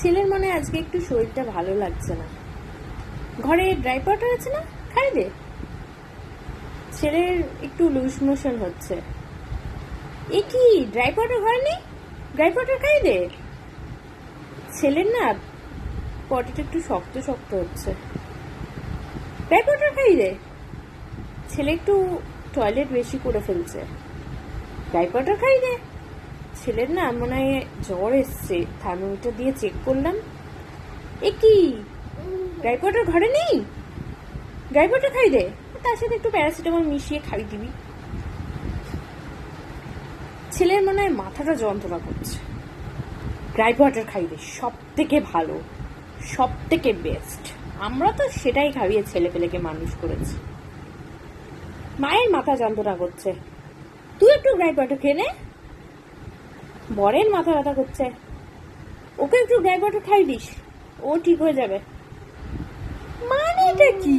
ছেলের মনে আজকে একটু শরীরটা ভালো লাগছে না। ঘরে ড্রাই পাউডার আছে না, খাই দে। ছেলের একটু লুজ মোশন হচ্ছে। এ কি, ড্রাই পাউডার ঘরে নেই? ড্রাই পাউডার খাই দে। ছেলের না পটিটা একটু শক্ত শক্ত হচ্ছে। ড্রাই পাউডার খাই দে। ছেলে একটু টয়লেট বেশি করে ফেলছে। ড্রাই পাউডার খাই দে। ছেলের না মনে হয় জ্বর এসছে, থার্মোমিটার দিয়ে চেক করলাম। এ কি, ড্রাই পাউডার ঘরে নেই? ড্রাই পাউডার খাই দে, তার সাথে একটু প্যারাসিটামল মিশিয়ে খাই দিবি। ছেলের মনে হয় মাথাটা যন্ত্রণা করছে। ড্রাই পাউডার খাই দে, সব থেকে ভালো, সব থেকে বেস্ট। আমরা তো সেটাই খাইয়ে ছেলে পেলেকে মানুষ করেছি। মায়ের মাথা যন্ত্রণা করছে, তুই একটু ড্রাই পাউডার খেয়ে নে। বরের মাথা ব্যথা করছে, ওকে একটু ড্রাই পাউডার খাই দিস, ও ঠিক হয়ে যাবে। মানে এটা কি?